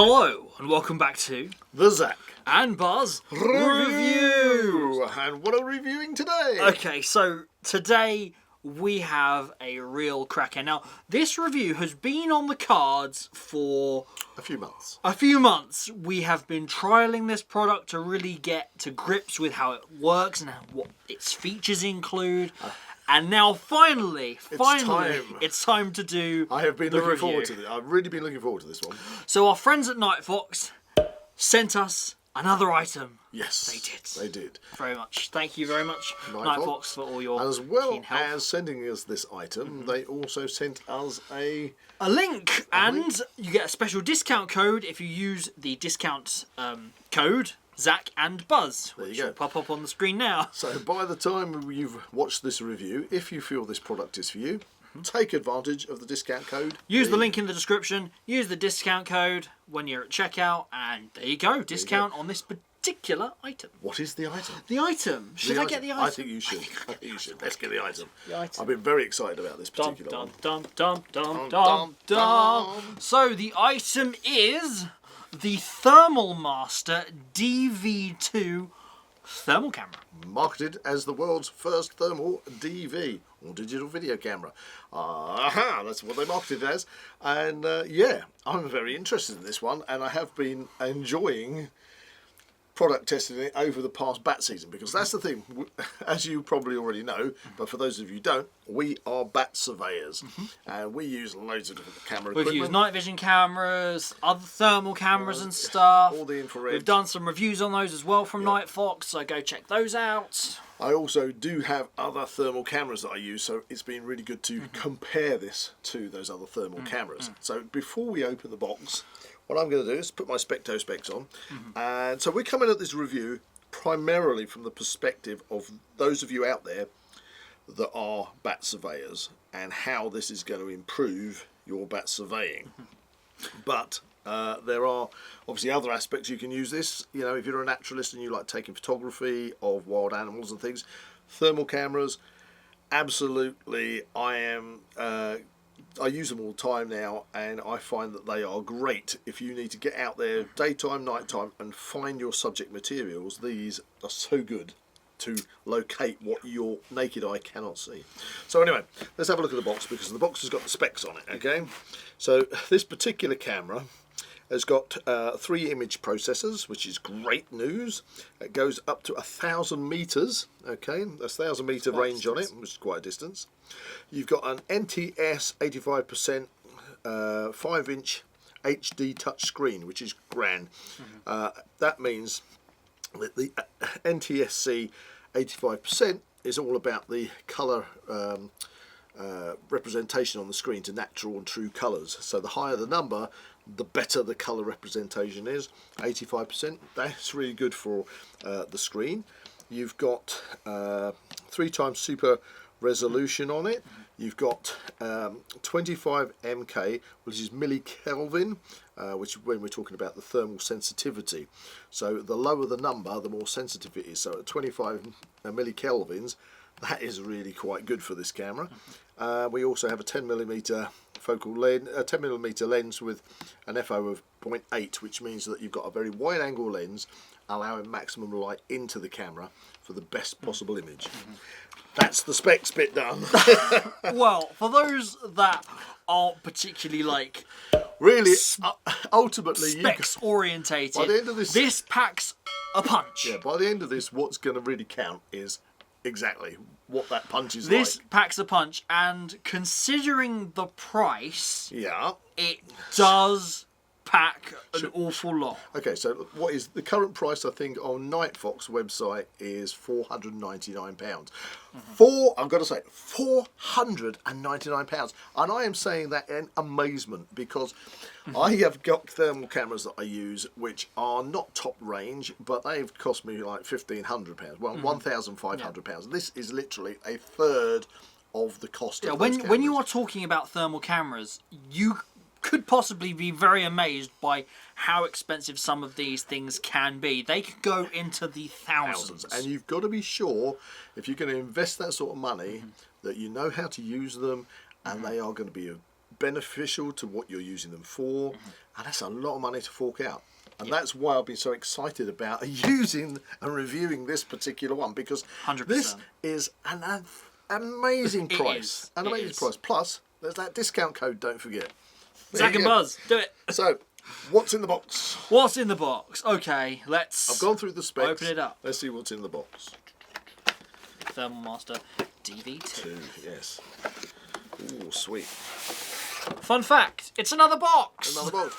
Hello, and welcome back to the Zak and Buzz Review. And what are we reviewing today? Okay, so today we have a real cracker. Now, this review has been on the cards for a few months. We have been trialing this product to really get to grips with how it works and what its features include. And now, finally, it's time to do. I have been looking forward to this. I've really been looking forward to this one. So our friends at Nightfox sent us another item. Yes, they did. They did. Very much. Thank you very much, Nightfox, for all your as well keen help. as sending us this item. They also sent us a link, and you get a special discount code if you use the discount code Zak and Buzz, which will pop up on the screen now. So by the time you've watched this review, if you feel this product is for you, take advantage of the discount code. Use the link in the description, use the discount code when you're at checkout, and there you go, discount on this particular item. What is the item? The item. Should I get the item? I think you should. I think you should. Let's get the item. I've been very excited about this particular one. So the item is the Thermal Master DV2 thermal camera. Marketed as the world's first thermal DV, or digital video camera. That's what they marketed it as. And yeah, I'm very interested in this one, and I have been enjoying product testing it over the past bat season, because that's the thing, as you probably already know, but for those of you who don't, we are bat surveyors, and we use loads of different camera equipment. We've used night vision cameras, other thermal cameras and stuff. All the infrared. We've done some reviews on those as well from Nightfox, so go check those out. I also do have other thermal cameras that I use, so it's been really good to compare this to those other thermal cameras. So before we open the box, what I'm going to do is put my Specto specs on. And so we're coming at this review primarily from the perspective of those of you out there that are bat surveyors and how this is going to improve your bat surveying. But there are obviously other aspects you can use this. You know, if you're a naturalist and you like taking photography of wild animals and things, thermal cameras, absolutely, I use them all the time now, and I find that they are great if you need to get out there daytime, nighttime, and find your subject materials. These are so good to locate what your naked eye cannot see. So anyway, let's have a look at the box, because the box has got the specs on it. Okay, so this particular camera has got 3 image processors, which is great news. It goes up to 1,000 meters. Okay, that's 1,000 meter range on it, which is quite a distance. You've got an NTS 85% 5-inch HD touch screen, which is grand. That means that the NTSC 85% is all about the colour representation on the screen to natural and true colours. So the higher the number, the better the colour representation is. 85%, that's really good for the screen. You've got 3 times super resolution on it. You've got 25 MK, which is millikelvin, which is when we're talking about the thermal sensitivity. So the lower the number, the more sensitive it is. So at 25 millikelvins, that is really quite good for this camera. We also have a 10mm focal lens, a 10mm lens with an FO of 0.8, which means that you've got a very wide angle lens, allowing maximum light into the camera for the best possible image. That's the specs bit done. Well, for those that aren't particularly like really ultimately specs orientated, by the end of this packs a punch. Yeah, by the end of this, what's going to really count is exactly what that punch is This like. packs a punch, and considering the price, it does pack an awful lot. Okay, so what is the current price? I think on Nightfox website is £499. I've got to say, £499, and I am saying that in amazement, because I have got thermal cameras that I use which are not top range, but they've cost me like £1,500. Well, £1,500. This is literally a third of the cost of those cameras. When you are talking about thermal cameras, you could possibly be very amazed by how expensive some of these things can be. They could go into the thousands. And you've got to be sure, if you're going to invest that sort of money, that you know how to use them, and they are going to be beneficial to what you're using them for, and that's a lot of money to fork out. And that's why I've been so excited about using and reviewing this particular one, because 100%. this is an amazing price. An amazing price. Plus, there's that discount code, don't forget. Zak and Buzz, do it. So, what's in the box? What's in the box? Okay, let's... I've gone through the specs. Open it up. Let's see what's in the box. Thermal Master DV2. Yes. Ooh, sweet. Fun fact, it's another box. Another box.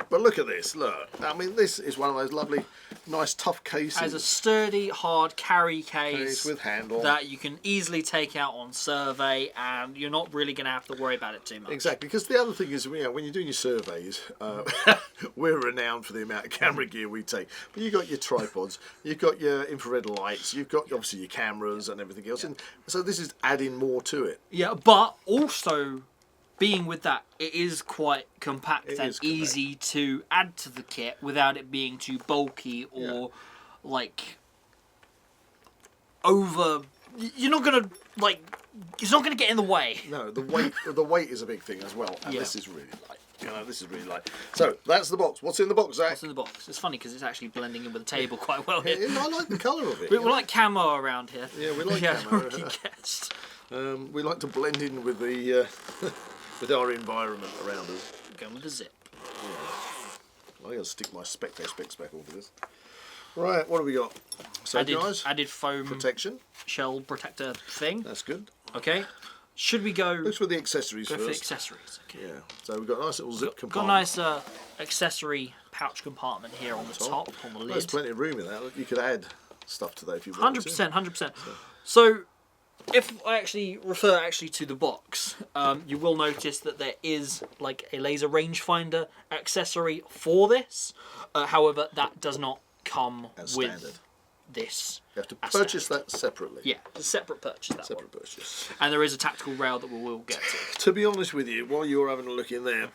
But look at this, look. I mean, this is one of those lovely, nice, tough cases. Has a sturdy, hard carry case with handle that you can easily take out on survey, and you're not really going to have to worry about it too much. Exactly, because the other thing is, you know, when you're doing your surveys, we're renowned for the amount of camera gear we take. But you've got your tripods, you've got your infrared lights, you've got obviously your cameras and everything else. Yeah. And so this is adding more to it. Yeah, but also... being with that, it is quite compact and easy to add to the kit without it being too bulky or like over. You're not gonna like. It's not gonna get in the way. No, the weight is a big thing as well, and this is really light. You know, this is really light. So that's the box. What's in the box, Zak? What's in the box? It's funny because it's actually blending in with the table quite well here. I like the colour of it. We like camo around here. Yeah, we like camo. Already guessed. We like to blend in with the. With our environment around us. Going with the zip. Yeah. I'm going to stick my Specto specs back over this. Right, what have we got? So, guys, added foam protection. Shell protector thing. That's good. Okay. Should we go... Looks for the accessories first. Go for the accessories. Okay. Yeah. So we've got a nice little zip compartment. Got a nice accessory pouch compartment here on the top, on the lid. There's plenty of room in that. You could add stuff to that if you wanted 100%, 100%. So... if I actually refer to the box, you will notice that there is like a laser rangefinder accessory for this. However, that does not come as with standard. This. You have to purchase that separately. Yeah, it's a separate purchase. Separate purchase. And there is a tactical rail that we will get to. To be honest with you, while you're having a look in there,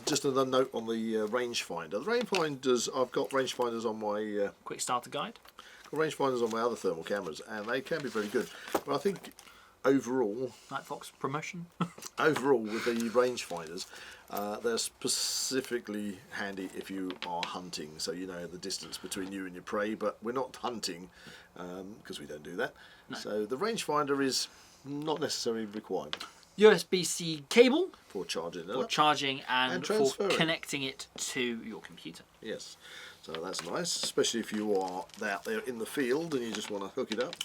just another note on the rangefinder. The rangefinders, I've got rangefinders on my quick starter guide. Rangefinders on my other thermal cameras, and they can be very good. But I think overall, Nightfox promotion. Overall, with the rangefinders, they're specifically handy if you are hunting, so you know the distance between you and your prey. But we're not hunting because we don't do that. No. So the rangefinder is not necessarily required. USB-C cable for charging, and for connecting it to your computer. Yes. So that's nice, especially if you are out there in the field and you just want to hook it up.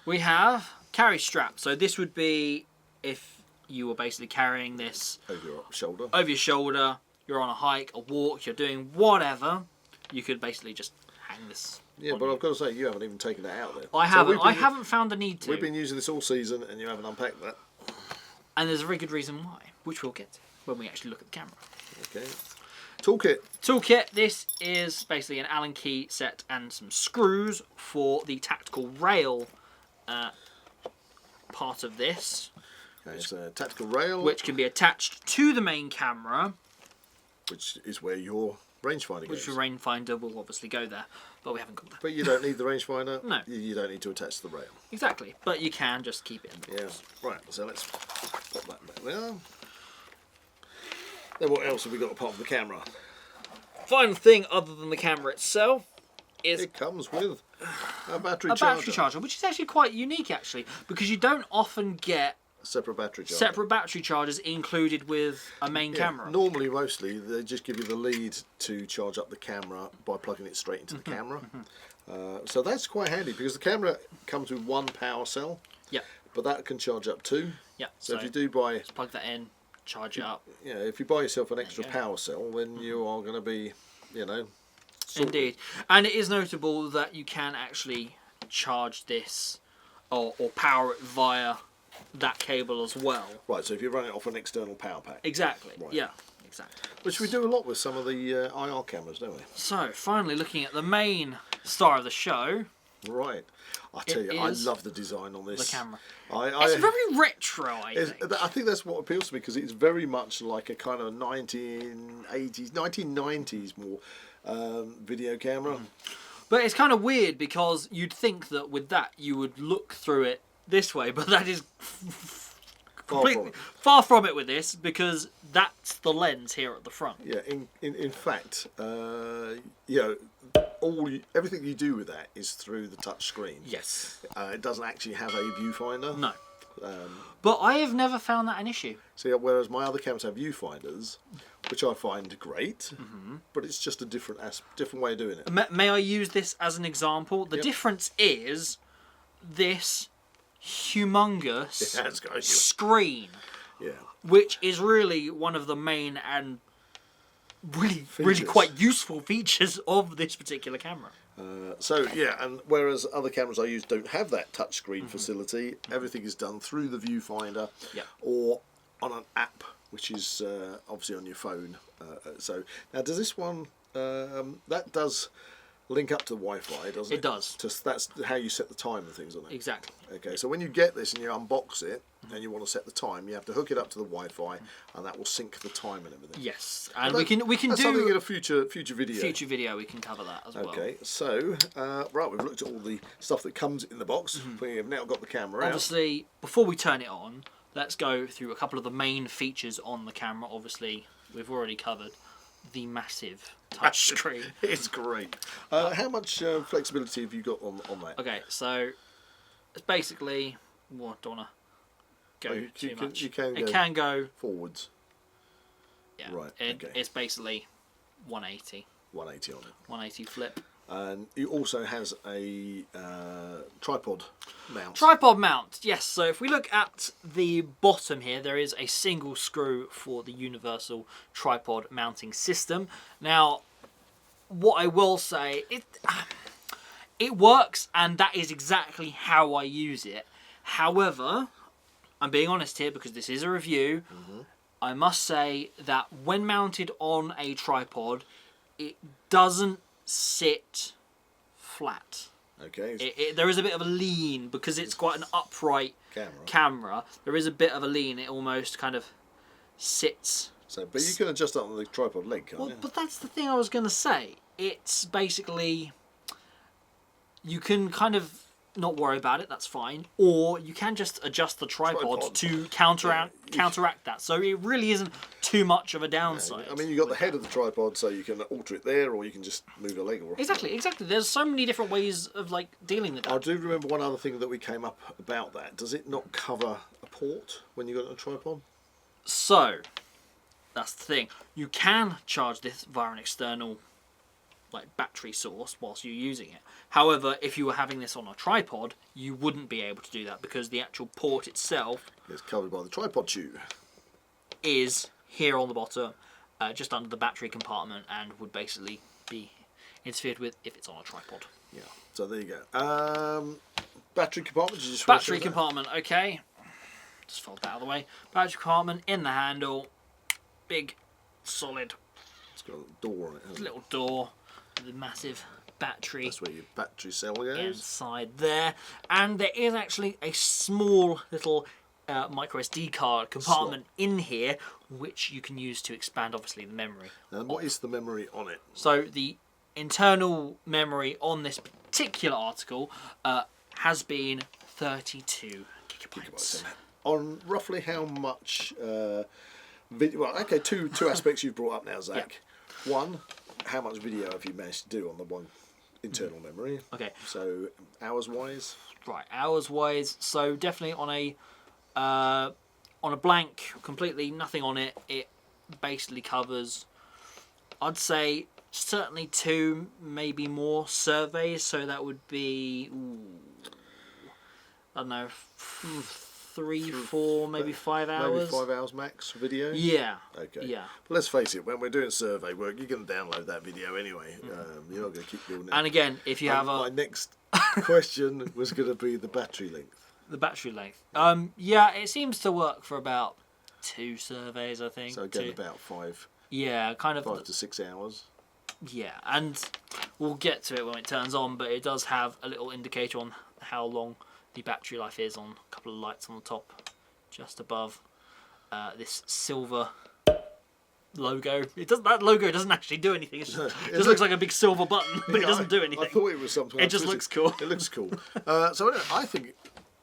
We have carry strap. So this would be if you were basically carrying this over your shoulder. Over your shoulder. You're on a hike, a walk. You're doing whatever. You could basically just hang this. Yeah, but I've got to say you haven't even taken that out there. I haven't. I haven't found the need to. We've been using this all season, and you haven't unpacked that. And there's a very good reason why, which we'll get to when we actually look at the camera. Okay. Toolkit. Toolkit. This is basically an Allen key set and some screws for the tactical rail part of this. Okay, it's a tactical rail. Which can be attached to the main camera. Which is where your rangefinder goes. Which your rangefinder will obviously go there, but we haven't got that. But you don't need the rangefinder. No. You don't need to attach the rail. Exactly, but you can just keep it in the box. Yeah. Right, so let's pop that back there. Then what else have we got apart from the camera? Final thing other than the camera itself is... it comes with a battery charger, which is actually quite unique, actually, because you don't often get separate battery chargers included with a main camera. Normally, mostly, they just give you the lead to charge up the camera by plugging it straight into the camera. So that's quite handy because the camera comes with one power cell. Yeah. But that can charge up too. Yeah. So if you do buy... just plug that in, charge it up. Yeah, if you buy yourself an extra power cell, then you are going to be, you know... Indeed. And it is notable that you can actually charge this or power it via that cable as well. Right, so if you run it off an external power pack. Exactly, yeah, exactly. Which we do a lot with some of the IR cameras, don't we? So, finally looking at the main star of the show. Right. I tell you, I love the design on this. The camera. It's very retro, I think that's what appeals to me because it's very much like a kind of 1980s, 1990s more video camera. But it's kind of weird because you'd think that with that you would look through it this way, but that is completely far from it with this, because that's the lens here at the front. Yeah, in fact, everything you do with that is through the touch screen. Yes. It doesn't actually have a viewfinder. No. But I have never found that an issue. So whereas my other cameras have viewfinders, which I find great, but it's just a different way of doing it. May I use this as an example? The difference is this humongous screen, which is really one of the main and really quite useful features of this particular camera. And whereas other cameras I use don't have that touchscreen facility, everything is done through the viewfinder or on an app, which is obviously on your phone. So now, does this one that does link up to the Wi-Fi, doesn't it? It does. That's how you set the time and things on it. Exactly. Okay, so when you get this and you unbox it and you want to set the time, you have to hook it up to the Wi-Fi, and that will sync the time and everything. Yes, and we can that's do something in a future video. Future video, we can cover that as well. Okay, so right, we've looked at all the stuff that comes in the box. We have now got the camera out. Obviously, before we turn it on, let's go through a couple of the main features on the camera. Obviously, we've already covered the massive touch screen. It's great. How much flexibility have you got on that? Okay, so it's basically, don't want to go too much. It can go forwards. Yeah, right. It's basically 180. 180 on it. 180 flip. And it also has a tripod mount. Tripod mount, yes. So if we look at the bottom here, there is a single screw for the universal tripod mounting system. Now, what I will say, it works, and that is exactly how I use it. However, I'm being honest here because this is a review. I must say that when mounted on a tripod, it doesn't sit flat. Okay. There is a bit of a lean because it's quite an upright camera. There is a bit of a lean. It almost kind of sits. So, but you can adjust that on the tripod leg, can't you? But that's the thing I was going to say. It's basically, you can kind of not worry about it, that's fine. Or you can just adjust the tripod to counteract that. So it really isn't too much of a downside. I mean, you've got the head of the tripod, so you can alter it there, or you can just move the leg. Exactly. There's so many different ways of dealing with that. I do remember one other thing that we came up about that. Does it not cover a port when you got it on a tripod? So, that's the thing. You can charge this via an external battery source whilst you're using it. However, if you were having this on a tripod, you wouldn't be able to do that because the actual port itself is covered by the tripod tube. Is here on the bottom, just under the battery compartment, and would basically be interfered with if it's on a tripod. Yeah. So there you go. Battery compartment. Battery compartment. Okay. Just fold that out of the way. Battery compartment in the handle. Big, solid. It's got a door on it. Little door. The massive battery. That's where your battery cell goes. Inside there, and there is actually a small little micro SD card compartment in here, which you can use to expand, obviously, the memory. And what is the memory on it? So the internal memory on this particular article has been 32 gigabytes. On roughly how much video? Well, okay, two aspects you've brought up now, Zak. Yeah. One, how much video have you managed to do on the one internal memory? Okay. So hours-wise? Right, hours-wise. So definitely on a blank, completely nothing on it, it basically covers, I'd say, certainly 2, maybe more surveys. So that would be, I don't know, 3, 4, maybe 5 hours. Maybe 5 hours max video? Yeah. Okay. Yeah. But let's face it, when we're doing survey work, you're going to download that video anyway. You're not going to keep doing that. And again, if you have my next question was going to be the battery length. The battery length. Yeah, it seems to work for about 2 surveys, I think. So again, about 5. Yeah, kind of 5 to 6 hours. Yeah, and we'll get to it when it turns on, but it does have a little indicator on how long the battery life is on a couple of lights on the top, just above this silver logo. That logo doesn't actually do anything. It just looks like a big silver button, but it doesn't do anything. I thought it was something. It just looks cool. It looks cool. So anyway, I think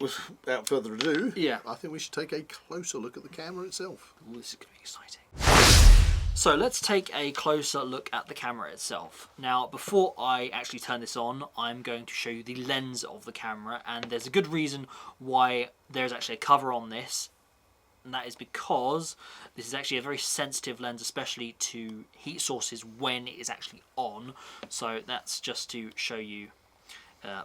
without further ado, Yeah. I think we should take a closer look at the camera itself. Ooh, this is going to be exciting. So let's take a closer look at the camera itself. Now, before I actually turn this on, I'm going to show you the lens of the camera, and there's a good reason why there's actually a cover on this, and that is because this is actually a very sensitive lens, especially to heat sources when it is actually on. So that's just to show you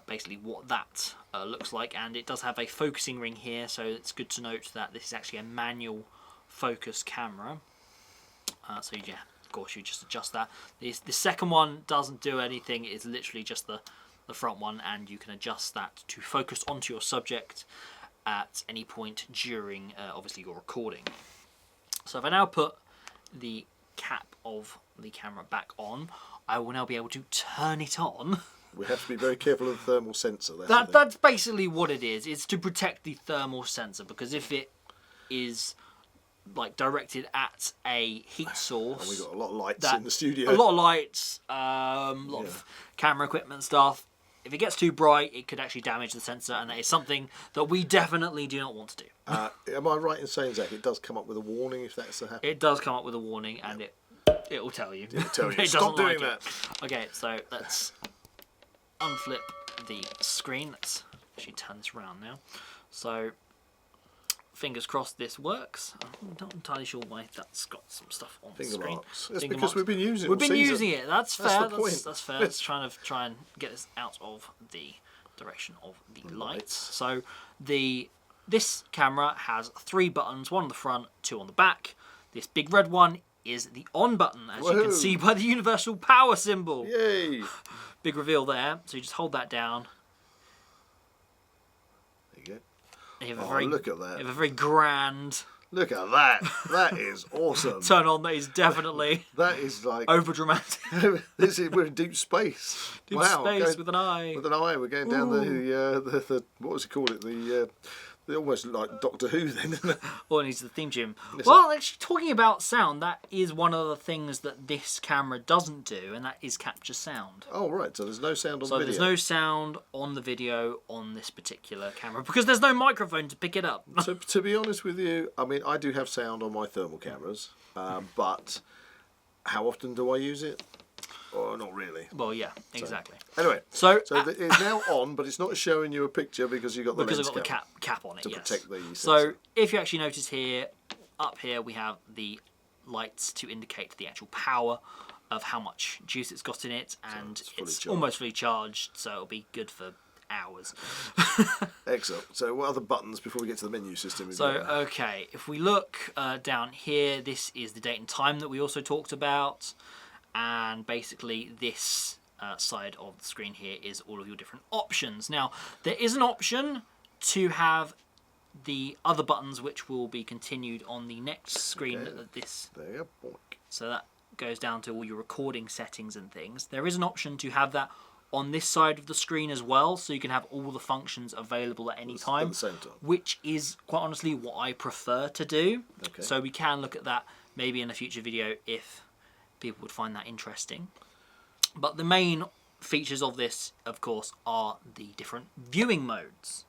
basically what that looks like, and it does have a focusing ring here, so it's good to note that this is actually a manual focus camera. So yeah, of course you just adjust that. The second one doesn't do anything, it's literally just the front one, and you can adjust that to focus onto your subject at any point during obviously your recording. So if I now put the cap of the camera back on, I will now be able to turn it on. We have to be very careful of the thermal sensor. That's basically what it is. It's to protect the thermal sensor, because if it is like directed at a heat source, and we've got a lot of lights in the studio. A lot of lights, a lot of camera equipment stuff. If it gets too bright, it could actually damage the sensor, and that is something that we definitely do not want to do. Am I right in saying, Zach, it does come up with a warning if that's to happen? It does come up with a warning, and it will tell you. It'll tell you. It Stop doesn't doing like that. it. Okay, so let's unflip the screen. Let's actually turn this around now. So fingers crossed this works. I'm not entirely sure why that's got some stuff on the screen. Marks. That's Finger because marks. we've been using it. We've been using it. That's fair. the point. That's fair. Let's try and get this out of the direction of the lights. So this camera has 3 buttons, 1 on the front, 2 on the back. This big red one is the on button, as you can see by the universal power symbol. Yay! Big reveal there. So you just hold that down. There you go. You have Look at that. You have a very grand... Look at that. That is awesome. Turn on. That is definitely... That is like... over dramatic. We're in deep space. Deep space with an eye. With an eye. We're going down the what was it called? The almost like Doctor Who then, isn't it? Well, it needs the theme tune. Well, actually, talking about sound, that is one of the things that this camera doesn't do, and that is capture sound. Oh, right. So there's no sound on the video. So there's no sound on the video on this particular camera, because there's no microphone to pick it up. To be honest with you, I mean, I do have sound on my thermal cameras, but how often do I use it? Oh, not really. Well, yeah, exactly. Anyway, so it's now on, but it's not showing you a picture because you've got the lens I've got the cap on it, to protect the sensor. So if you actually notice here, up here we have the lights to indicate the actual power of how much juice it's got in it, and it's almost fully charged, so it'll be good for hours. Excellent. So what other buttons before we get to the menu system? So, okay, if we look down here, this is the date and time that we also talked about. And basically this side of the screen here is all of your different options. Now, there is an option to have the other buttons, which will be continued on the next screen. There, boink. So that goes down to all your recording settings and things. There is an option to have that on this side of the screen as well, so you can have all the functions available at any time, at the same time, which is quite honestly what I prefer to do. Okay. So we can look at that maybe in a future video if people would find that interesting. But the main features of this, of course, are the different viewing modes.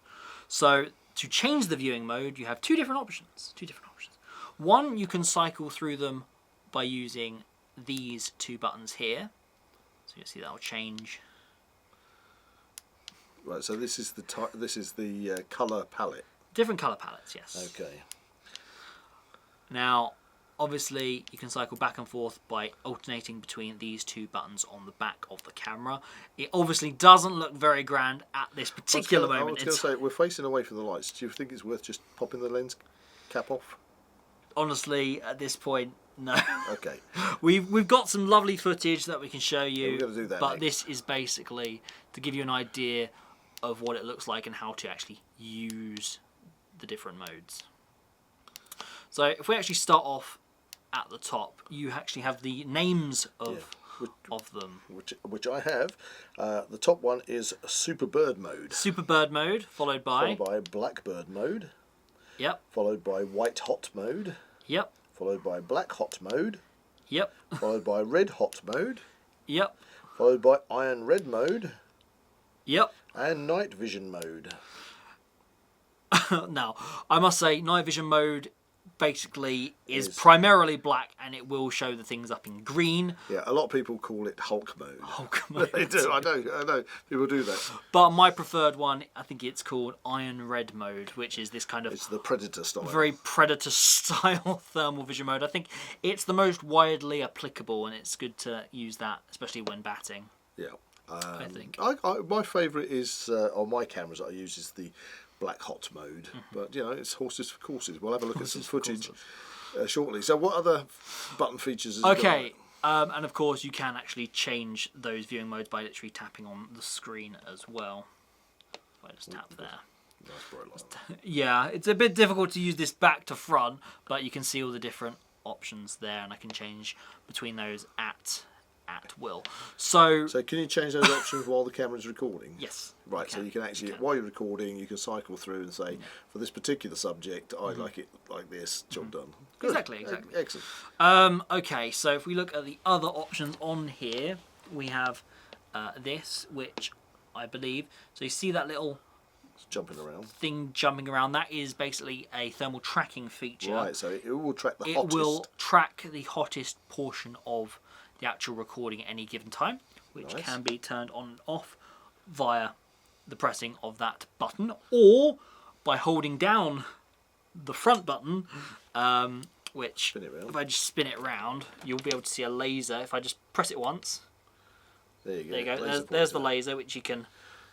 So to change the viewing mode, you have two different options. One, you can cycle through them by using these 2 buttons here. So you'll see that will change. Right. So this is the color palette. Different color palettes, yes. Okay. Now, obviously, you can cycle back and forth by alternating between these 2 buttons on the back of the camera. It obviously doesn't look very grand at this particular moment. I was going to say, we're facing away from the lights. Do you think it's worth just popping the lens cap off? Honestly, at this point, no. Okay. We've got some lovely footage that we can show you, we're going to do that but next. this is basically to give you an idea of what it looks like and how to actually use the different modes. So if we actually start off at the top, you actually have the names of them. Which I have. The top one is Super Bird mode. Super Bird mode, followed by Blackbird mode. Yep. Followed by White Hot mode. Yep. Followed by Black Hot mode. Yep. Followed by Red Hot mode. Yep. Followed by Iron Red mode. Yep. And Night Vision mode. Now, I must say, night vision mode basically is primarily black, and it will show the things up in green. Yeah, a lot of people call it Hulk mode. Hulk mode. They do, I know. People do that. But my preferred one, I think it's called Iron Red mode, which is this kind of... It's the Predator style. Very Predator style thermal vision mode. I think it's the most widely applicable, and it's good to use that, especially when batting. Yeah. I think. My favourite is, on my cameras that I use, is the black hot mode. But, you know, it's horses for courses. We'll have a look at some footage shortly. So what other button features has it got? And of course you can actually change those viewing modes by literally tapping on the screen as well. If I just tap there. Nice bright light. Yeah, it's a bit difficult to use this back to front, but you can see all the different options there, and I can change between those at will. So can you change those options while the camera's recording? Yes. Right, so you can actually, while you're recording, you can cycle through and say, for this particular subject, I like it like this, job done. Good. Exactly. Excellent. Okay, so if we look at the other options on here, we have this, which I believe, so you see that little jumping around thing jumping around, that is basically a thermal tracking feature. Right, so it will track the hottest. It will track the hottest portion of the actual recording at any given time, which can be turned on and off via the pressing of that button, or by holding down the front button, which if I just spin it round, you'll be able to see a laser. If I just press it once, there you go. There's the laser, which you can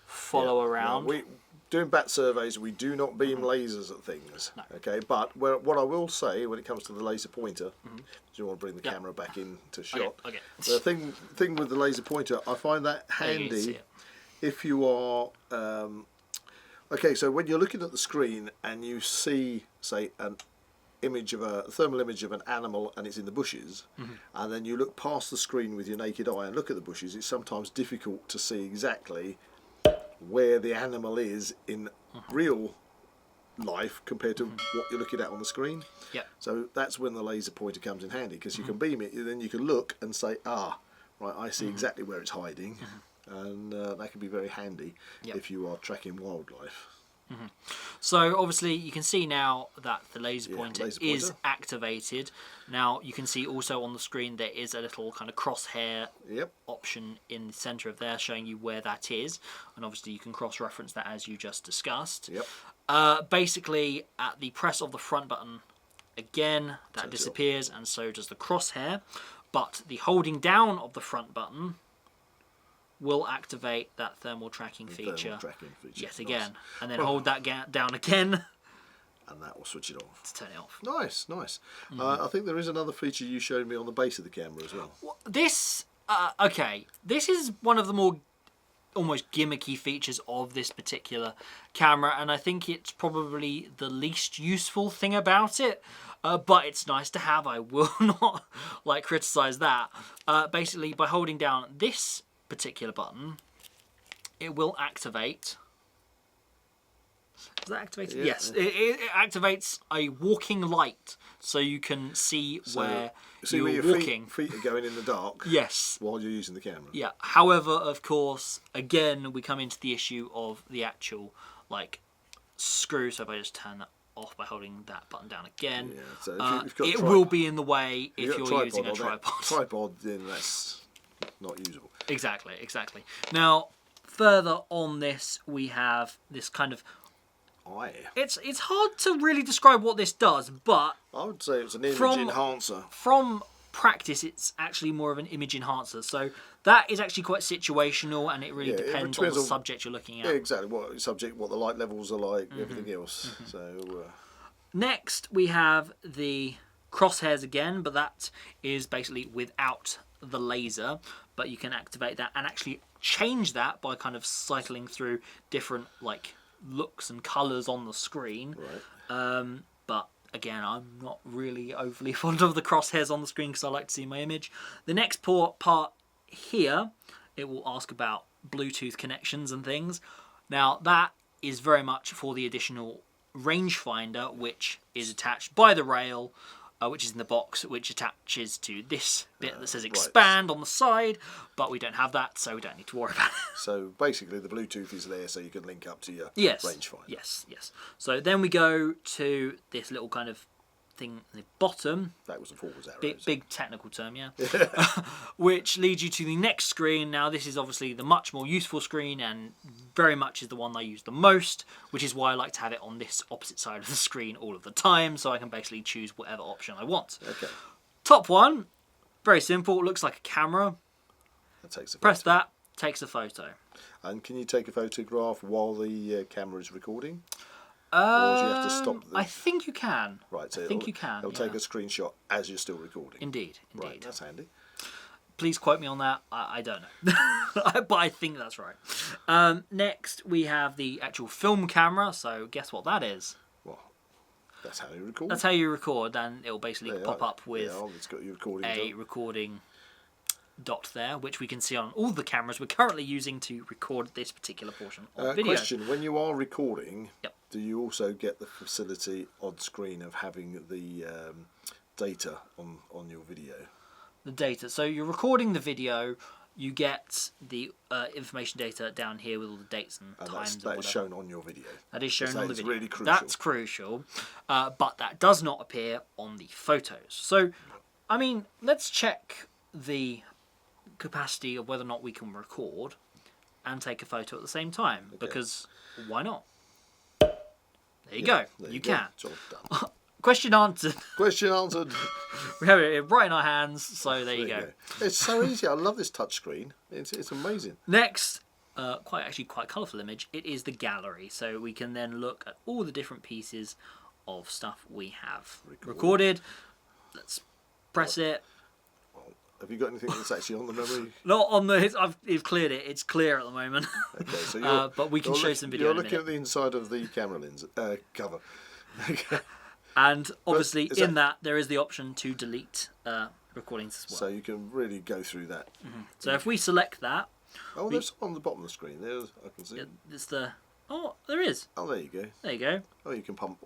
follow around. Now, doing bat surveys, we do not beam lasers at things. No. Okay, but what I will say when it comes to the laser pointer, do you want to bring the camera back into shot? Okay. The thing with the laser pointer, I find that handy if you are okay. So when you're looking at the screen and you see, say, an image of a thermal image of an animal and it's in the bushes, and then you look past the screen with your naked eye and look at the bushes, it's sometimes difficult to see exactly where the animal is in real life compared to what you're looking at on the screen. So that's when the laser pointer comes in handy, because you can beam it, then you can look and say, right, I see exactly where it's hiding, and that can be very handy if you are tracking wildlife. So obviously you can see now that the laser pointer is activated. Now you can see also on the screen there is a little kind of crosshair option in the centre of there showing you where that is, and obviously you can cross-reference that as you just discussed. Basically at the press of the front button again that disappears, and so does the crosshair, but the holding down of the front button will activate that thermal tracking feature yet again, and then hold that down again, and that will switch it off to turn it off. Nice. I think there is another feature you showed me on the base of the camera as well. This this is one of the more almost gimmicky features of this particular camera, and I think it's probably the least useful thing about it, but it's nice to have. I will not criticize that. Basically, by holding down this particular button, it will activate. Is that activated? Yes, it activates a walking light, so you can see where you're walking. Feet are going in the dark. Yes. While you're using the camera. Yeah. However, of course, again we come into the issue of the actual screw. So if I just turn that off by holding that button down again, so if you've got it will be in the way if you're using a tripod. Then that's not usable. Exactly. Now, further on this, we have this kind of. It's hard to really describe what this does, but I would say it's an image enhancer. From practice, it's actually more of an image enhancer. So that is actually quite situational, and it really depends on the subject you're looking at. Yeah, exactly. What subject, what the light levels are like, everything else. So next we have the crosshairs again, but that is basically without the laser. But you can activate that and actually change that by kind of cycling through different looks and colours on the screen. But again, I'm not really overly fond of the crosshairs on the screen because I like to see my image. The next part here, it will ask about Bluetooth connections and things. Now that is very much for the additional rangefinder, which is attached by the rail which is in the box, which attaches to this bit that says expand on the side, but we don't have that, so we don't need to worry about it. So basically the Bluetooth is there so you can link up to your rangefinder. Yes. So then we go to this little kind of thing at the bottom. That was a forwards arrow. Big technical term, yeah. Which leads you to the next screen. Now this is obviously the much more useful screen and very much is the one I use the most, which is why I like to have it on this opposite side of the screen all of the time, so I can basically choose whatever option I want. Okay. Top one, very simple, looks like a camera. That takes a Press that, takes a photo. And can you take a photograph while the camera is recording? Or do you have to stop I think you can. Right, so I think you can. It'll take a screenshot as you're still recording. Indeed. Right, that's handy. Please quote me on that. I don't know. But I think that's right. Next, we have the actual film camera. So guess what that is? Well, that's how you record. That's how you record, and it'll basically pop up with it's got your recording a recording dot there, which we can see on all the cameras we're currently using to record this particular portion of video. Question, when you are recording, yep. do you also get the facility on screen of having the data on your video? The data. So you're recording the video, you get the information data down here with all the dates and times. That is shown on your video. That is shown on the video. Really crucial. That's crucial, but that does not appear on the photos. So, I mean, let's check the capacity of whether or not we can record and take a photo at the same time, because why not? There you go. You can. Job done. Question answered. Question answered. We have it right in our hands, so there you go. It's so easy. I love this touch screen. It's amazing. Next, quite colourful image. It is the gallery, so we can then look at all the different pieces of stuff we have recorded. Let's press it. Have you got anything that's actually on the memory? Not on the. I've cleared it. It's clear at the moment. Okay, so but we can show some video. You're looking at the inside of the camera lens cover. Okay. And obviously, in that there is the option to delete recordings as well. So you can really go through that. Mm-hmm. So if we select that. Oh, there's on the bottom of the screen. There's I can see. It's the. Oh, there is. Oh, there you go. There you go. Oh, you can pump.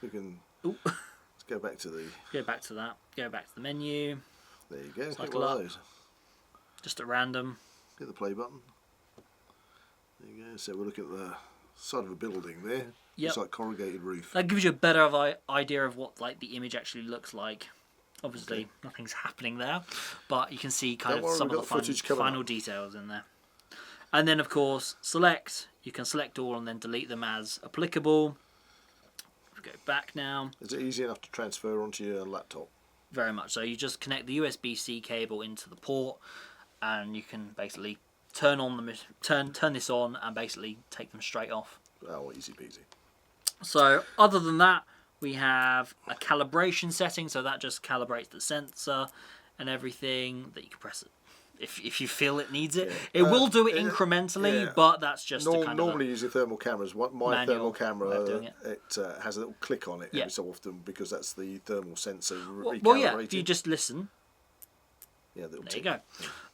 You can. Ooh. Let's go back to the. Go back to that. Go back to the menu. There you go. Cycle up. Just at random. Hit the play button. There you go. So we're looking at the side of a building there. Yep. It's like corrugated roof. That gives you a better idea of what the image actually looks like. Obviously, nothing's happening there, but you can see some of the final details in there. And then, of course, select. You can select all and then delete them as applicable. Go back now. Is it easy enough to transfer onto your laptop? Very much so. You just connect the USB-C cable into the port, and you can basically turn this on and basically take them straight off. Oh, easy peasy. So other than that, we have a calibration setting, so that just calibrates the sensor and everything that you can press it if you feel it needs it. It will do it incrementally, but that's just normally using thermal cameras. My thermal camera it has a little click on it every so often because that's the thermal sensor recalibrating. Well, yeah. If you just listen, there you go.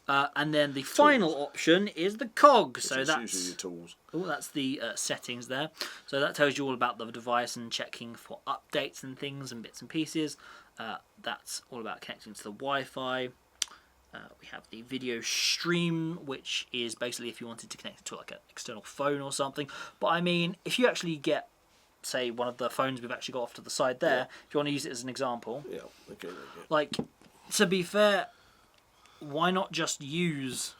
And then the final option is the cog. So that's usually your tools. Oh, that's the settings there. So that tells you all about the device and checking for updates and things and bits and pieces. That's all about connecting to the Wi-Fi. We have the video stream, which is basically if you wanted to connect it to like an external phone or something. But I mean, if you actually get, say, one of the phones we've actually got off to the side there, if you want to use it as an example. Yeah. Okay. Like, to be fair, why not just use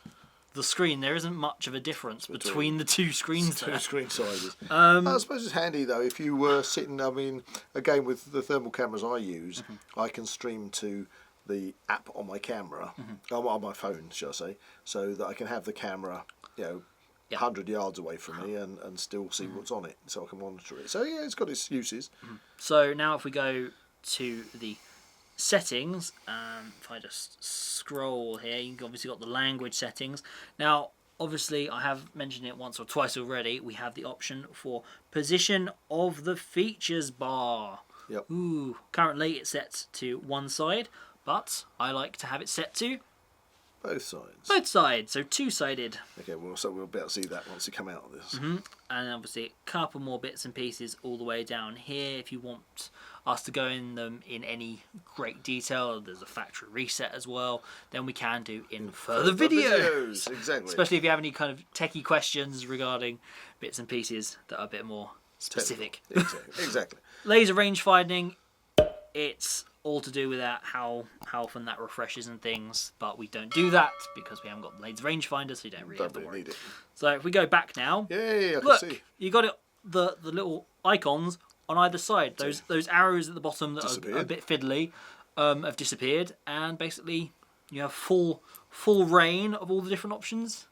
the screen? There isn't much of a difference between the two screens there. Two screen sizes. I suppose it's handy though if you were sitting. I mean, again with the thermal cameras I use, I can stream to the app on my camera, on my phone, shall I say, so that I can have the camera, 100 yards away from me and still see what's on it, so I can monitor it. So yeah, it's got its uses. So now if we go to the settings, if I just scroll here, you've obviously got the language settings. Now obviously I have mentioned it once or twice already, we have the option for position of the features bar. Ooh, currently it's set to one side, but I like to have it set to Both sides. Both sides, so two-sided. Okay, well, so we'll be able to see that once we come out of this. And obviously a couple more bits and pieces all the way down here. If you want us to go in them in any great detail, there's a factory reset as well, then we can do in further videos. Exactly. Especially if you have any kind of techie questions regarding bits and pieces that are a bit more specific. Exactly. Laser range finding, it's all to do with that, how often that refreshes and things, but we don't do that because we haven't got the laser rangefinder, so you don't really have to worry. Need it. So if we go back now, I can look, see. you got it, the little icons on either side. Those arrows at the bottom that are a bit fiddly have disappeared, and basically you have full reign of all the different options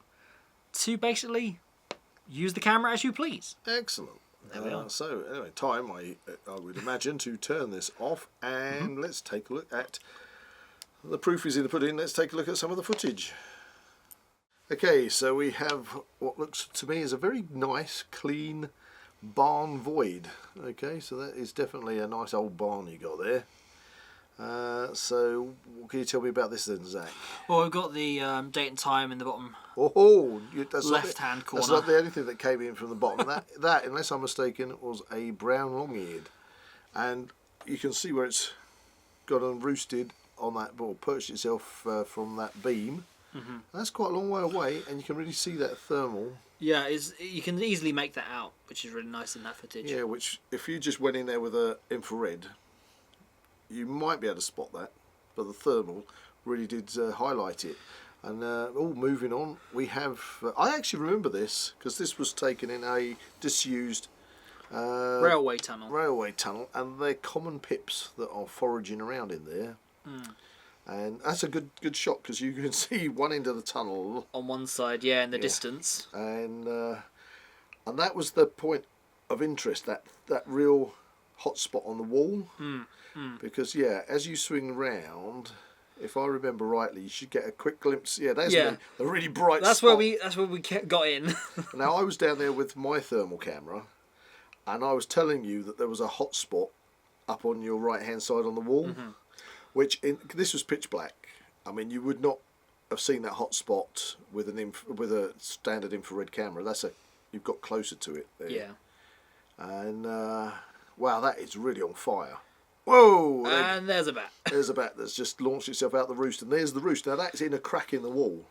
to basically use the camera as you please. Excellent. There we are. So anyway, time I would imagine to turn this off, and let's take a look at the proof is in the pudding. Let's take a look at some of the footage. Okay, so we have what looks to me as a very nice, clean barn void. Okay, so that is definitely a nice old barn you got there. So what can you tell me about this then, Zak? Well, we've got the date and time in the bottom That's left-hand corner. That's not the only thing that came in from the bottom. that, unless I'm mistaken, was a brown long-eared, and you can see where it's got on roosted on that, or perched itself from that beam. That's quite a long way away, and you can really see that thermal. Yeah, you can easily make that out, which is really nice in that footage. Yeah, which if you just went in there with a infrared, you might be able to spot that, but the thermal really did highlight it. And moving on, we have I actually remember this because this was taken in a disused railway tunnel, and they're common pips that are foraging around in there. And that's a good shot because you can see one end of the tunnel on one side, in the distance, and that was the point of interest, that real hot spot on the wall. Because as you swing round, if I remember rightly, you should get a quick glimpse. There's a really bright that's spot. That's where we got in. Now I was down there with my thermal camera, and I was telling you that there was a hot spot up on your right hand side on the wall, which this was pitch black. I mean, you would not have seen that hot spot with with a standard infrared camera. You've got closer to it there. Yeah. And wow, that is really on fire. Whoa! And there's a bat. There's a bat that's just launched itself out the roost, and there's the roost. Now that's in a crack in the wall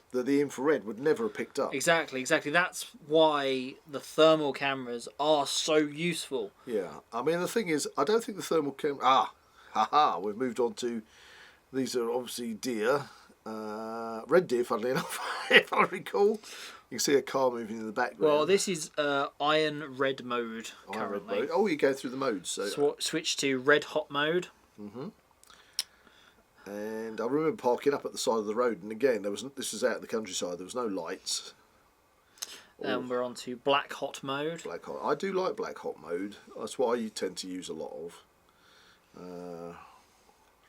that the infrared would never have picked up. Exactly. That's why the thermal cameras are so useful. Yeah, I mean the thing is, I don't think the thermal camera. We've moved on to these are obviously deer, red deer, funnily enough, if I recall. You can see a car moving in the background. Well, this is iron red mode currently. Red mode. Oh, you go through the modes. So switch to red hot mode. And I remember parking up at the side of the road, and again, this was out in the countryside. There was no lights. And we're on to black hot mode. Black hot. I do like black hot mode. That's what I tend to use a lot of.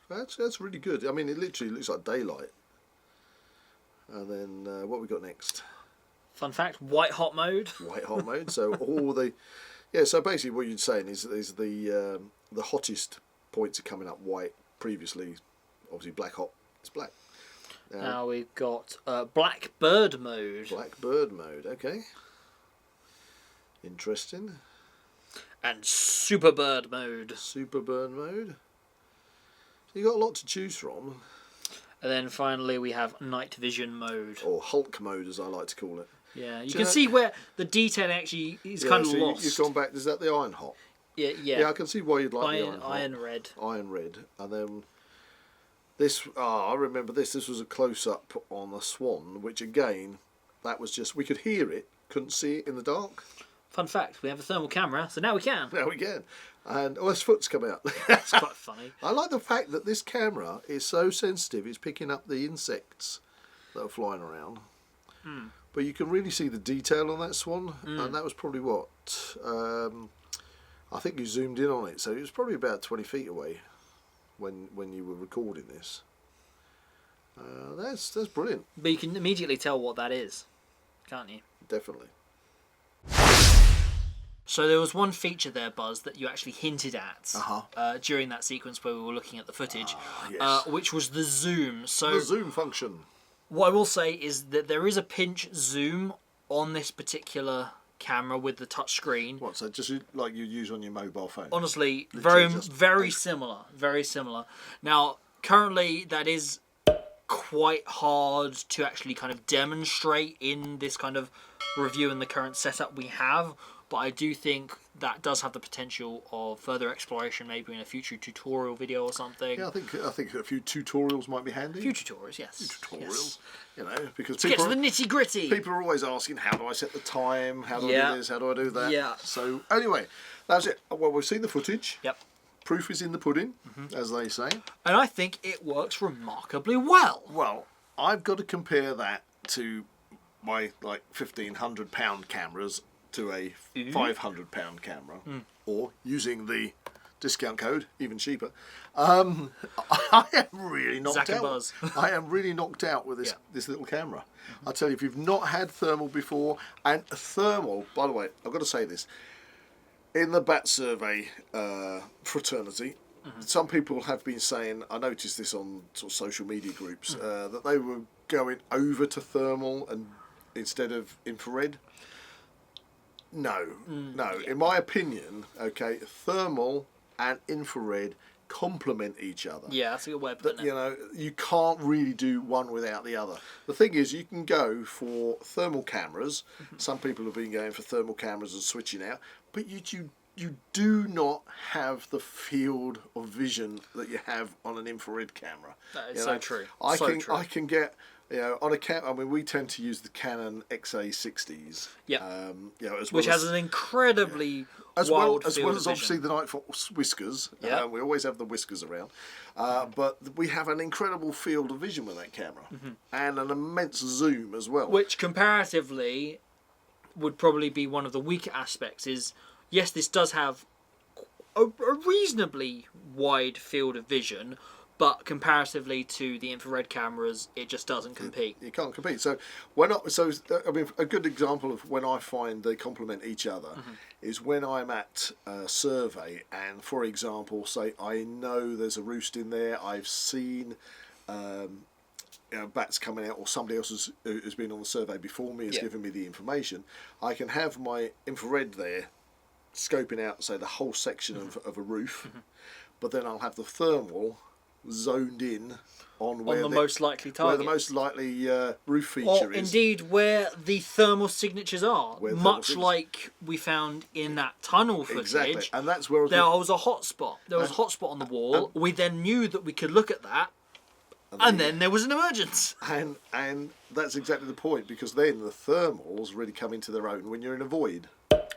That's really good. I mean, it literally looks like daylight. And then what we got next? Fun fact: white hot mode. White hot mode. So all the So basically, what you're saying is the hottest points are coming up white. Previously, obviously, black hot. It's black. Now we've got black bird mode. Black bird mode. Okay. Interesting. And super bird mode. Super bird mode. So you got a lot to choose from. And then finally we have night vision mode. Or Hulk mode, as I like to call it. Yeah, you can see where the detail actually is kind of so lost. You've gone back. Is that the iron hot? Yeah. Yeah, I can see why you'd like the iron hot. Iron red. Iron red, and then this. I remember this. This was a close up on a swan, which again, that was just we could hear it, couldn't see it in the dark. Fun fact: we have a thermal camera, so now we can. Now we can, and his foot's come out. That's quite funny. I like the fact that this camera is so sensitive; it's picking up the insects that are flying around. But you can really see the detail on that swan, and that was probably what I think you zoomed in on it, so it was probably about 20 feet away when you were recording this. That's brilliant. But you can immediately tell what that is, can't you? Definitely. So there was one feature there, Buzz, that you actually hinted at during that sequence where we were looking at the footage, yes. which was the zoom. So the zoom function. What I will say is that there is a pinch zoom on this particular camera with the touch screen. What, so just like you use on your mobile phone? Honestly, Literally very similar. Very similar. Now, currently, that is quite hard to actually kind of demonstrate in this kind of review in the current setup we have. But I do think that does have the potential of further exploration, maybe in a future tutorial video or something. Yeah, I think a few tutorials might be handy. A few tutorials, yes. Tutorials, yes. you know, because Let's get to the nitty gritty. People are always asking, how do I set the time? How do I do this? How do I do that? Yeah. So anyway, that's it. Well, we've seen the footage. Yep. Proof is in the pudding, as they say. And I think it works remarkably well. Well, I've got to compare that to my like £1,500 cameras to a £500 camera, or using the discount code, even cheaper. I am really knocked Zak out. Buzz. I am really knocked out with this little camera. I tell you, if you've not had thermal before, and thermal, by the way, I've got to say this. In the Bat Survey fraternity, some people have been saying, I noticed this on sort of social media groups, that they were going over to thermal and instead of infrared. No. In my opinion, okay, thermal and infrared complement each other. Yeah, that's a good way of putting it. You know, you can't really do one without the other. The thing is, you can go for thermal cameras. Some people have been going for thermal cameras and switching out, but you do not have the field of vision that you have on an infrared camera. That is so true. I can get, you know, on a I mean, we tend to use the Canon XA60s. Yeah. You know, Which has an incredibly wild as field well of as vision. obviously the Nightfox whiskers. Yeah. We always have the whiskers around. But we have an incredible field of vision with that camera, and an immense zoom as well. Which comparatively would probably be one of the weaker aspects is, yes, this does have a reasonably wide field of vision, but comparatively to the infrared cameras, it just doesn't compete. You can't compete. So I mean, a good example of when I find they complement each other is when I'm at a survey, and for example, say I know there's a roost in there. I've seen bats coming out, or somebody else who's been on the survey before me has given me the information. I can have my infrared there, scoping out, say, the whole section of a roof, but then I'll have the thermal zoned in on where the most likely target. where the most likely roof feature or is. indeed where the thermal signatures are, much like we found in that tunnel footage. Exactly, and that's where there was a hotspot. There was a hotspot on the wall. We then knew that we could look at that, and then there was an emergence. And that's exactly the point, because then the thermals really come into their own when you're in a void.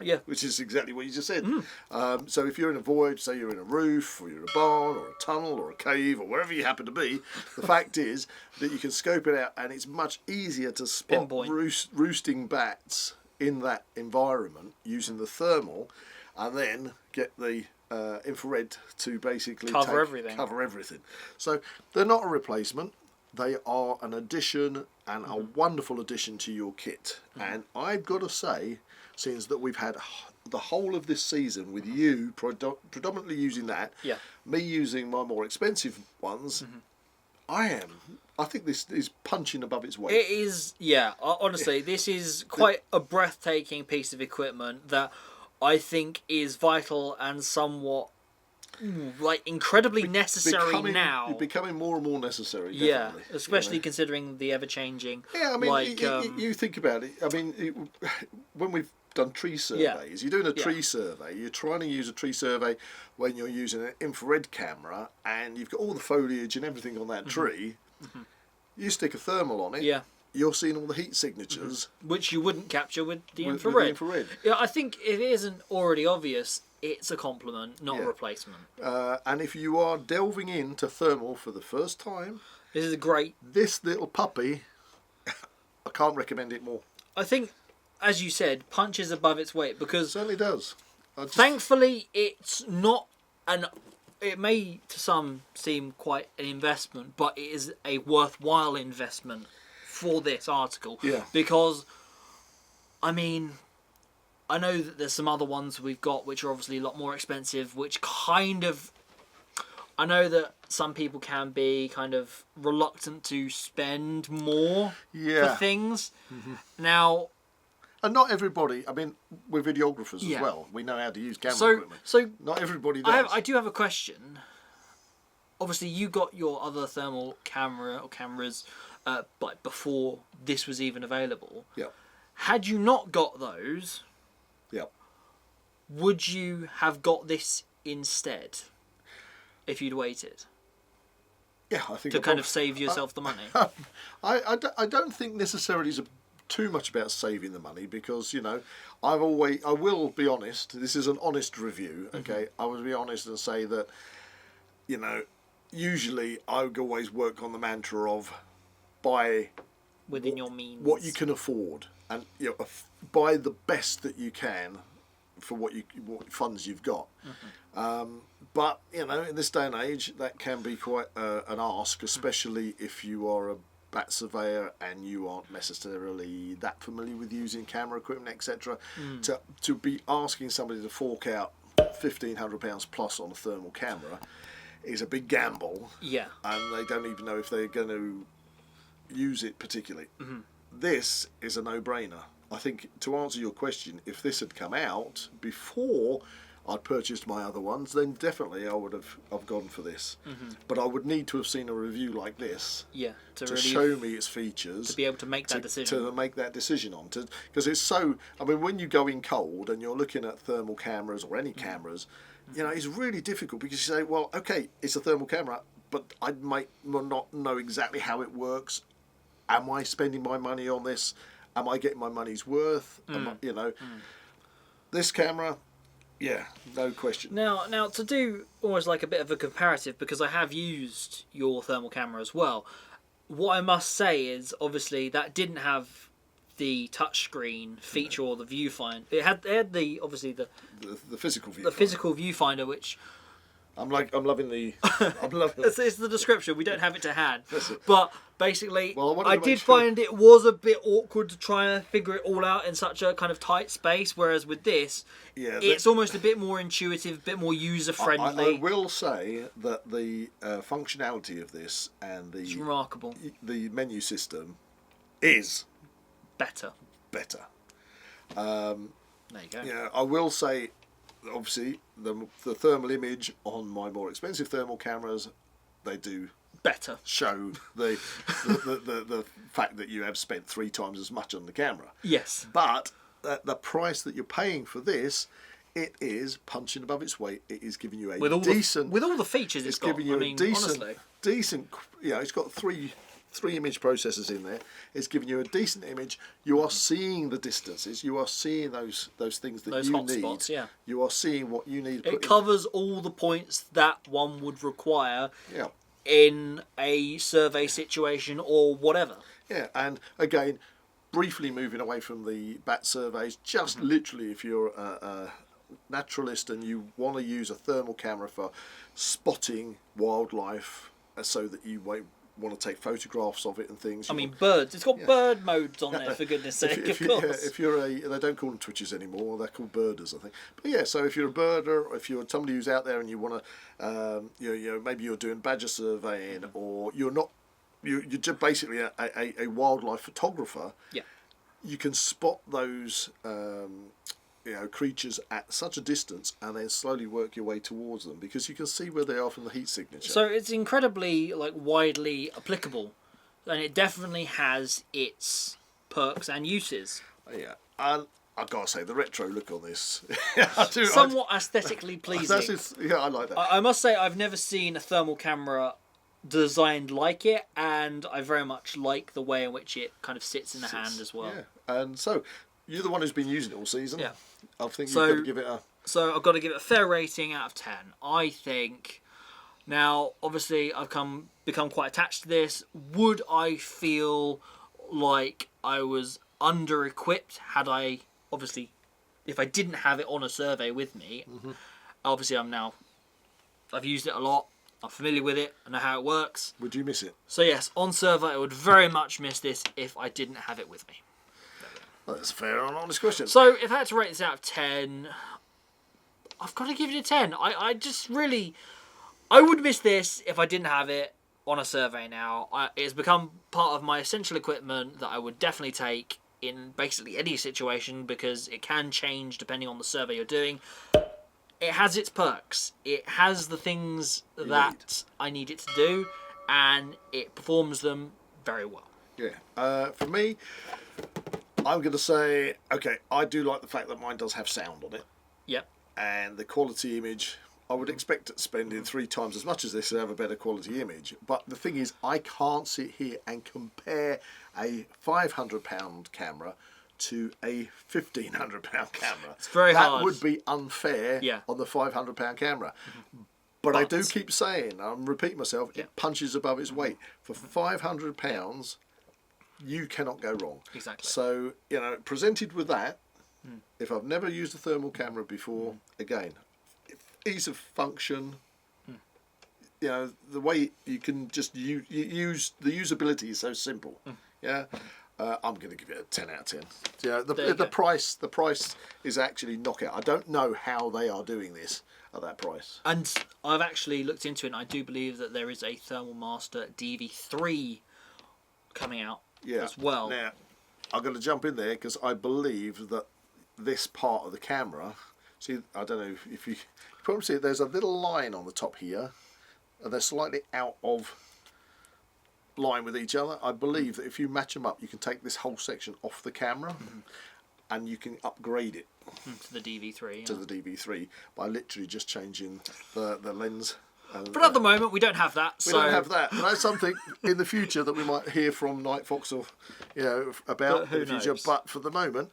Yeah. Which is exactly what you just said. So if you're in a void, say you're in a roof, or you're in a barn, or a tunnel, or a cave, or wherever you happen to be, the fact is that you can scope it out, and it's much easier to spot roosting bats in that environment using the thermal, and then get the infrared to basically cover everything. So they're not a replacement. They are an addition, and a wonderful addition to your kit. And I've got to say, since that we've had the whole of this season with you predominantly using that, me using my more expensive ones, I think this is punching above its weight. It is, honestly, this is quite a breathtaking piece of equipment that I think is vital and somewhat like incredibly necessary now. Becoming more and more necessary. Yeah, especially considering the ever-changing. Yeah, I mean, you think about it. I mean, when we've done tree surveys, you're doing a tree survey. You're trying to use a tree survey when you're using an infrared camera, and you've got all the foliage and everything on that tree. You stick a thermal on it. Yeah. You're seeing all the heat signatures, which you wouldn't capture with the infrared. Yeah, I think if it isn't already obvious, it's a complement, not a replacement. And if you are delving into thermal for the first time, this is great. This little puppy, I can't recommend it more. I think, as you said, punches above its weight, because it certainly does. Thankfully, it's not an. It may to some seem quite an investment, but it is a worthwhile investment for this article. Yeah. Because, I mean, I know that there's some other ones we've got which are obviously a lot more expensive, which kind of I know that some people can be kind of reluctant to spend more for things. Now, and not everybody. I mean, we're videographers as well. We know how to use camera equipment. So not everybody does. I do have a question. Obviously, you got your other thermal cameras like before this was even available. Yeah. Had you not got those, would you have got this instead if you'd waited? Yeah, I think to kind of save yourself the money. I don't think necessarily it's too much about saving the money, because I will be honest. This is an honest review. Okay, I will be honest and say that usually I would always work on the mantra of buy within your means, what you can afford, and buy the best that you can for what funds you've got. But in this day and age, that can be quite an ask, especially if you are a bat surveyor and you aren't necessarily that familiar with using camera equipment, etc. To be asking somebody to fork out £1,500 plus on a thermal camera is a big gamble. Yeah. And they don't even know if they're going to use it particularly. This is a no-brainer. I think, to answer your question, if this had come out before I'd purchased my other ones, then definitely I would have gone for this. But I would need to have seen a review like this to really show me its features, to be able to make that decision. To make that decision on, because it's so. I mean, when you go in cold and you're looking at thermal cameras or any cameras, it's really difficult, because you say, well, okay, it's a thermal camera, but I might not know exactly how it works. Am I spending my money on this? Am I getting my money's worth? This camera, no question. Now to do almost like a bit of a comparative, because I have used your thermal camera as well. What I must say is, obviously, that didn't have the touchscreen feature or the viewfinder. It had the physical viewfinder. The physical viewfinder, which I'm loving the. It's the description. We don't have it to hand, but basically, I did find it was a bit awkward to try and figure it all out in such a kind of tight space. Whereas with this, it's almost a bit more intuitive, a bit more user friendly. I will say that the functionality of this and it's remarkable. The menu system is better. There you go. Yeah, I will say, obviously, the thermal image on my more expensive thermal cameras, they do better show the fact that you have spent 3 times as much on the camera. Yes. But at the price that you're paying for this, it is punching above its weight. It is giving you a decent... With all the features it's got, giving you a decent... honestly. Decent... It's got three image processors in there. It's giving you a decent image. You are seeing the distances. You are seeing those things that you need. Spots, yeah. You are seeing what you need. It covers all the points that one would require in a survey situation or whatever. Yeah, and again, briefly moving away from the bat surveys, just literally if you're a naturalist and you want to use a thermal camera for spotting wildlife so that you won't want to take photographs of it and things. I mean, birds. It's got bird modes on there, for goodness sake, of course. If you're they don't call them twitchers anymore, they're called birders, I think. But so if you're a birder, or if you're somebody who's out there and you want to, maybe you're doing badger surveying, or you're not, you're just basically a wildlife photographer. Yeah. You can spot those creatures at such a distance and then slowly work your way towards them, because you can see where they are from the heat signature. So it's incredibly widely applicable, and it definitely has its perks and uses. Yeah, and I've got to say the retro look on this, somewhat aesthetically pleasing. I like that. I must say I've never seen a thermal camera designed like it, and I very much like the way in which it kind of sits in the hand as well. Yeah, and so you're the one who's been using it all season. Yeah. I think you've got to give it a... So I've got to give it a fair rating out of 10. I think... Now, obviously, I've become quite attached to this. Would I feel like I was under-equipped had I... Obviously, if I didn't have it on a survey with me, obviously I've used it a lot. I'm familiar with it. I know how it works. Would you miss it? So yes, on survey, I would very much miss this if I didn't have it with me. Well, that's a fair and honest question. So if I had to rate this out of 10, I've got to give it a 10. I just really... I would miss this if I didn't have it on a survey now. It's become part of my essential equipment that I would definitely take in basically any situation because it can change depending on the survey you're doing. It has its perks. It has the things that I need it to do, and it performs them very well. Yeah. For me, I'm going to say, okay, I do like the fact that mine does have sound on it. Yep. And the quality image, I would expect it spending 3 times as much as this to have a better quality image. But the thing is, I can't sit here and compare a £500 camera to a £1,500 camera. It's very hard. That would be unfair on the £500 camera. But I do keep saying, I'm repeating myself, it punches above its weight. For £500, you cannot go wrong. Exactly. So, you know, presented with that, if I've never used a thermal camera before, again, ease of function, you know, the way you can just use the usability is so simple. Yeah. I'm going to give it a 10 out of 10. Yeah, the price is actually knockout. I don't know how they are doing this at that price. And I've actually looked into it, and I do believe that there is a Thermal Master DV2 coming out as well. Now, I'm going to jump in there because I believe that this part of the camera, see, I don't know if you probably see, there's a little line on the top here, and they're slightly out of line with each other. I believe that if you match them up, you can take this whole section off the camera and you can upgrade it to the DV3. To the DV3 by literally just changing the lens. But at the moment, we don't have that. We don't have that. But that's something in the future that we might hear from Nightfox or about in the future. But for the moment,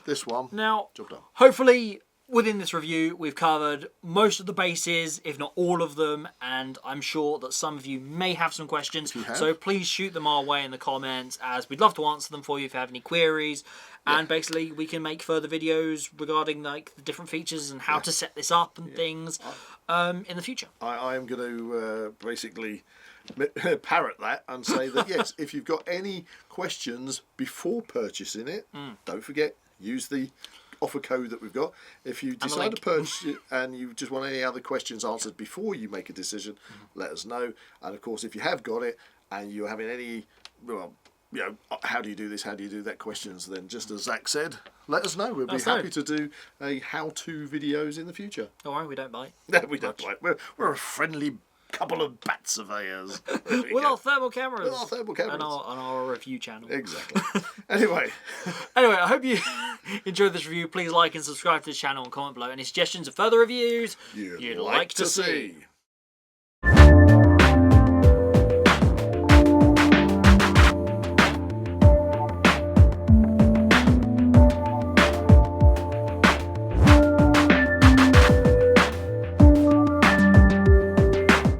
this one. Now, job done. Hopefully, within this review, we've covered most of the bases, if not all of them, and I'm sure that some of you may have some questions. So please shoot them our way in the comments, as we'd love to answer them for you if you have any queries. And basically, we can make further videos regarding like the different features and how to set this up and things in the future. I am going to basically parrot that and say that yes, if you've got any questions before purchasing it, don't forget, use the offer code that we've got. If you decide to purchase it and you just want any other questions answered before you make a decision, let us know. And of course, if you have got it and you're having any, well, you know, how do you do this, how do you do that questions, then just as Zak said, let us know. We'll be happy to do a how-to videos in the future. Don't worry, we don't bite. No, we don't bite. We're a friendly couple of bat surveyors. With our thermal cameras. With our thermal cameras. And our review channel. Exactly. Anyway, I hope you enjoyed this review. Please like and subscribe to the channel and comment below any suggestions of further reviews you'd like to see.